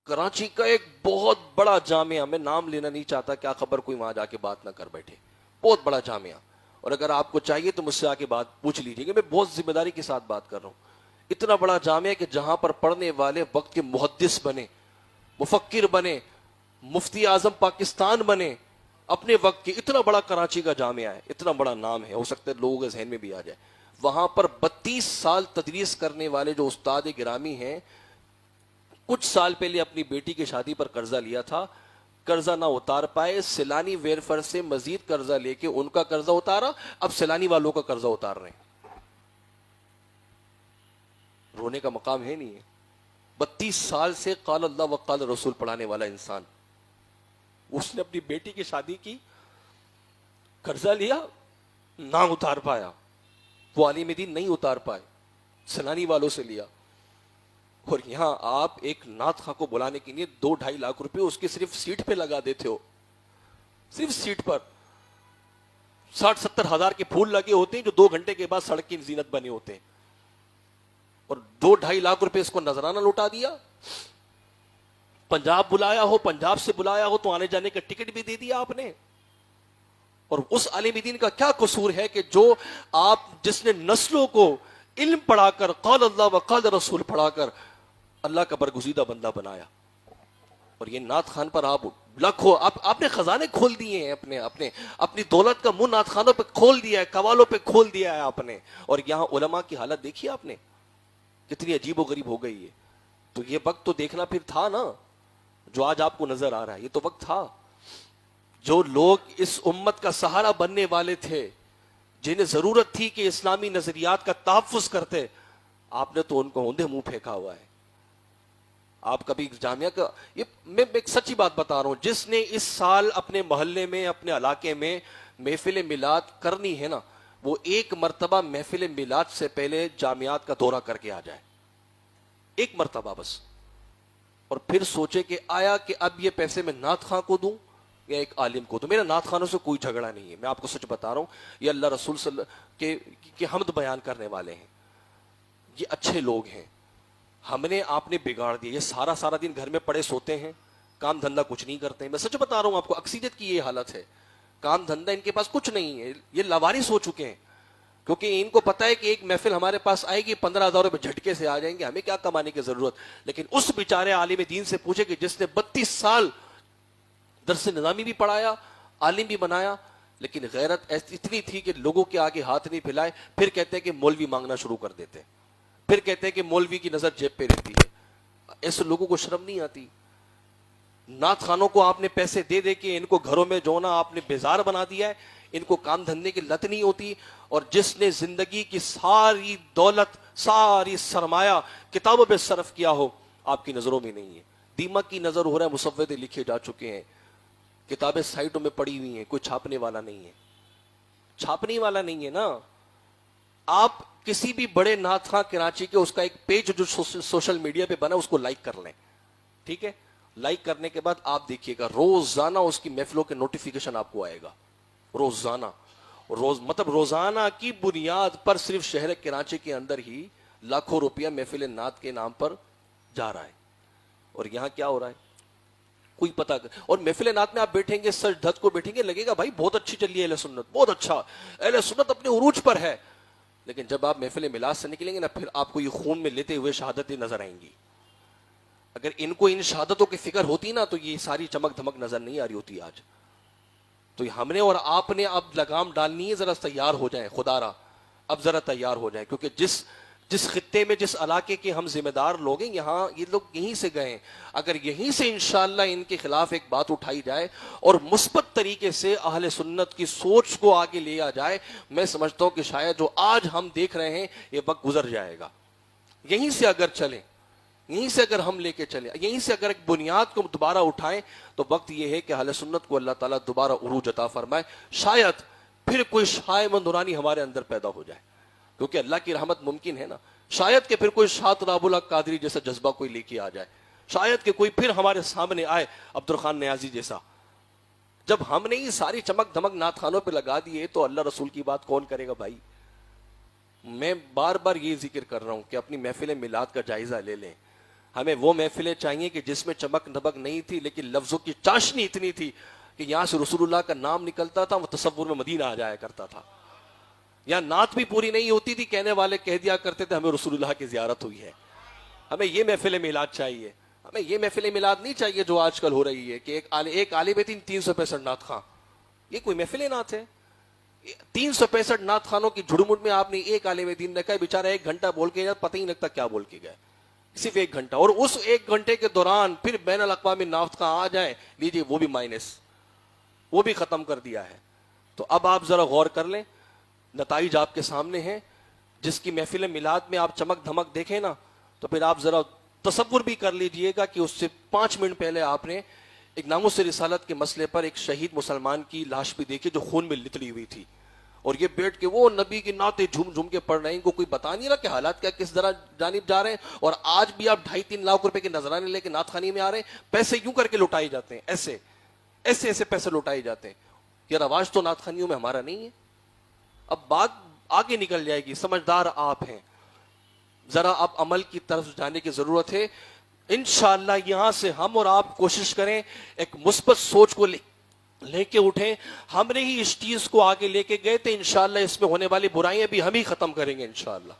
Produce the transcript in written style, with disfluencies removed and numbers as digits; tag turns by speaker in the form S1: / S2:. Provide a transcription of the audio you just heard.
S1: کراچی کا ایک بہت بڑا جامعہ، میں نام لینا نہیں چاہتا، کیا خبر کوئی وہاں جا کے بات نہ کر بیٹھے، بہت بڑا جامعہ، اور اگر آپ کو چاہیے تو مجھ سے آ کے بات پوچھ لیجیے کہ میں بہت ذمہ داری کے ساتھ بات کر رہا ہوں۔ اتنا بڑا جامعہ کہ جہاں پر پڑھنے والے وقت کے محدث بنے، مفکر بنے، مفتی اعظم پاکستان بنے اپنے وقت کے، اتنا بڑا کراچی کا جامعہ ہے، اتنا بڑا نام ہے، ہو سکتا ہے لوگوں کے ذہن میں بھی آ جائے۔ وہاں پر 32 سال تدریس کرنے والے جو استاد گرامی ہیں، کچھ سال پہلے اپنی بیٹی کی شادی پر قرضہ لیا تھا، قرضہ نہ اتار پائے، سیلانی ویلفیئر سے مزید قرضہ لے کے ان کا قرضہ اتارا، اب سیلانی والوں کا قرضہ اتار رہے ہیں۔ رونے کا مقام ہے نہیں ہے؟ 32 سال سے قال اللہ و قال رسول پڑھانے والا انسان، اس نے اپنی بیٹی کی شادی کی، قرضہ لیا، نہ اتار پایا، وہ عالم دین نہیں اتار پائے، سیلانی والوں سے لیا، اور یہاں آپ ایک نعت خواہ کو بلانے کے لیے 2-2.5 لاکھ روپے اس کی صرف سیٹ پہ لگا دیتے ہو، صرف سیٹ پر 60-70 ہزار کے پھول لگے ہوتے ہیں جو 2 گھنٹے کے بعد سڑک کی زینت بنے ہوتے ہیں، اور 2-2.5 لاکھ روپے اس کو نذرانہ لوٹا دیا۔ پنجاب بلایا ہو، پنجاب سے بلایا ہو تو آنے جانے کا ٹکٹ بھی دے دیا آپ نے۔ اور اس عالم دین کا کیا قصور ہے کہ جو آپ، جس نے نسلوں کو علم پڑھا کر، قال اللہ و قال رسول پڑھا کر اللہ کا برگزیدہ بندہ بنایا، اور یہ نعت خان پر آپ لاکھوں، آپ نے خزانے کھول دیے ہیں، اپنی دولت کا منہ نعت خانوں پہ کھول دیا ہے، قوالوں پہ کھول دیا ہے آپ نے، اور یہاں علماء کی حالت دیکھی آپ نے کتنی عجیب و غریب ہو گئی ہے۔ تو یہ وقت تو دیکھنا پھر تھا نا، جو آج آپ کو نظر آ رہا ہے، یہ تو وقت تھا۔ جو لوگ اس امت کا سہارا بننے والے تھے، جنہیں ضرورت تھی کہ اسلامی نظریات کا تحفظ کرتے، آپ نے تو ان کو اوندھے منہ پھینکا ہوا ہے۔ آپ کبھی جامعہ کا، یہ میں ایک سچی بات بتا رہا ہوں، جس نے اس سال اپنے محلے میں، اپنے علاقے میں محفل میلاد کرنی ہے نا، وہ ایک مرتبہ محفل میلاد سے پہلے جامعات کا دورہ کر کے آ جائے، ایک مرتبہ بس، اور پھر سوچے کہ آیا کہ اب یہ پیسے میں نعت خواہ کو دوں یا ایک عالم کو دوں۔ میرا نعت خانوں سے کوئی جھگڑا نہیں ہے، میں آپ کو سچ بتا رہا ہوں، یہ اللہ رسول صلی اللہ کے حمد بیان کرنے والے ہیں، یہ اچھے لوگ ہیں، ہم نے آپ نے بگاڑ دیا۔ یہ سارا دن گھر میں پڑے سوتے ہیں، کام دھندا کچھ نہیں کرتے ہیں، میں سچ بتا رہا ہوں آپ کو، اکثریت کی یہ حالت ہے، کام دھندا ان کے پاس کچھ نہیں ہے، یہ لاوارث ہو چکے ہیں، کیونکہ ان کو پتا ہے کہ ایک محفل ہمارے پاس آئے گی، 15,000 روپے جھٹکے سے آ جائیں گے، ہمیں کیا کمانے کی ضرورت۔ لیکن اس بیچارے عالم دین سے پوچھے کہ جس نے 32 سال درس نظامی بھی پڑھایا، عالم بھی بنایا، لیکن غیرت اتنی تھی کہ لوگوں کے آگے ہاتھ نہیں پھیلائے، پھر کہتے ہیں کہ مولوی مانگنا شروع کر دیتے، پھر کہتے ہیں کہ مولوی کی نظر جیب پہ رہتی ہے۔ ایسے لوگوں کو شرم نہیں آتی؟ نعت خانوں کو آپ نے پیسے دے دے کے ان کو گھروں میں جو نا آپ نے بیزار بنا دیا ہے، ان کو کام دھندے کی لت نہیں ہوتی، اور جس نے زندگی کی ساری دولت، ساری سرمایہ کتابوں پہ صرف کیا ہو، آپ کی نظروں میں نہیں ہے۔ دیمک کی نظر ہو رہا ہے، مسودے لکھے جا چکے ہیں، کتابیں سائٹوں میں پڑی ہوئی ہیں، کوئی چھاپنے والا نہیں ہے، چھاپنے والا نہیں ہے نا۔ آپ کسی بھی بڑے نعت خواہ کراچی کے، اس کا ایک پیج جو سوشل میڈیا پہ بنا، اس کو لائک کر لیں، ٹھیک ہے؟ لائک کرنے کے بعد آپ دیکھیے گا روزانہ اس کی محفلوں کے نوٹیفیکیشن آپ کو آئے گا، روزانہ، مطلب روزانہ کی بنیاد پر صرف شہر کراچی کے اندر ہی لاکھوں روپیہ محفل نعت کے نام پر جا رہا ہے، اور یہاں کیا ہو رہا ہے کوئی پتہ۔ اور محفل نعت میں آپ بیٹھیں گے، سر دھت کو بیٹھیں گے، لگے گا بھائی بہت اچھی چل رہی ہے اہل سنت، بہت اچھا، اہل سنت اپنے عروج پر ہے، لیکن جب آپ محفل میلاد سے نکلیں گے نا، پھر آپ کو یہ خون میں لیتے ہوئے شہادتیں نظر آئیں گی۔ اگر ان کو ان شہادتوں کی فکر ہوتی نا، تو یہ ساری چمک دھمک نظر نہیں آ رہی ہوتی آج۔ تو ہم نے اور آپ نے اب لگام ڈالنی ہے، ذرا تیار ہو جائیں، خدا را اب ذرا تیار ہو جائیں، کیونکہ جس خطے میں، جس علاقے کے ہم ذمہ دار لوگ ہیں، یہاں یہ لوگ یہیں سے گئے ہیں، اگر یہیں سے انشاءاللہ ان کے خلاف ایک بات اٹھائی جائے اور مثبت طریقے سے اہل سنت کی سوچ کو آگے لیا جائے، میں سمجھتا ہوں کہ شاید جو آج ہم دیکھ رہے ہیں یہ وقت گزر جائے گا۔ یہیں سے اگر چلیں، یہیں سے اگر ہم لے کے چلیں، یہیں سے اگر ایک بنیاد کو دوبارہ اٹھائیں، تو وقت یہ ہے کہ اہل سنت کو اللہ تعالیٰ دوبارہ عروج عطا فرمائے، شاید پھر کوئی شائع و نورانی ہمارے اندر پیدا ہو جائے، کیونکہ اللہ کی رحمت ممکن ہے نا، شاید کہ پھر کوئی شاط راب اللہ قادری جیسا جذبہ کوئی لے کے آ جائے، شاید کہ کوئی پھر ہمارے سامنے آئے عبد الرحمن نیازی جیسا۔ جب ہم نے یہ ساری چمک دھمک نعت خانوں پہ لگا دیے تو اللہ رسول کی بات کون کرے گا بھائی؟ میں بار بار یہ ذکر کر رہا ہوں کہ اپنی محفل میلاد کا جائزہ لے لیں، ہمیں وہ محفلیں چاہیے کہ جس میں چمک دمک نہیں تھی لیکن لفظوں کی چاشنی اتنی تھی کہ یہاں سے رسول اللہ کا نام نکلتا تھا وہ تصور میں مدینہ آ جایا کرتا تھا. یہاں نعت بھی پوری نہیں ہوتی تھی, کہنے والے کہہ دیا کرتے تھے ہمیں رسول اللہ کی زیارت ہوئی ہے. ہمیں یہ محفل میلاد چاہیے, ہمیں یہ محفل میلاد نہیں چاہیے جو آج کل ہو رہی ہے کہ ایک عالم دین 365 نعت خواں. یہ کوئی محفل نعت ہے؟ 365 نعت خانوں کی جھڑمٹ میں آپ نے ایک عالم دین رکھا ہے, بیچارہ 1 گھنٹہ بول کے گیا, پتہ ہی نہیں لگتا کیا بول کے گئے, صرف 1 گھنٹہ. اور اس 1 گھنٹے کے دوران پھر بین الاقوامی نعت خواں آ جائیں, لیجیے وہ بھی مائنس, وہ بھی ختم کر دیا ہے. تو اب آپ ذرا غور کر لیں, نتائج آپ کے سامنے ہیں. جس کی محفل میلاد میں آپ چمک دھمک دیکھیں نا, تو پھر آپ ذرا تصور بھی کر لیجئے گا کہ اس سے 5 منٹ پہلے آپ نے ایک ناموس رسالت کے مسئلے پر ایک شہید مسلمان کی لاش بھی دیکھی جو خون میں لتڑی ہوئی تھی, اور یہ بیٹھ کے وہ نبی کی نعتیں جھوم جھوم کے پڑھ رہے ہیں. ان کو کوئی بتا نہیں رہا کہ حالات کیا کس طرح جانب جا رہے ہیں. اور آج بھی آپ 2.5-3 لاکھ روپے کے نذرانے لے کے نعت خوانی میں آ رہے ہیں, پیسے یوں کر کے لوٹائے جاتے ہیں, ایسے پیسے لوٹائے جاتے ہیں. یہ رواج تو نعت خوانیوں میں ہمارا نہیں ہے. اب بات آگے نکل جائے گی, سمجھدار آپ ہیں, ذرا اب عمل کی طرف جانے کی ضرورت ہے. انشاءاللہ یہاں سے ہم اور آپ کوشش کریں ایک مثبت سوچ کو لے کے اٹھیں. ہم نے ہی اس چیز کو آگے لے کے گئے تھے, انشاءاللہ اس میں ہونے والی برائیاں بھی ہم ہی ختم کریں گے انشاءاللہ.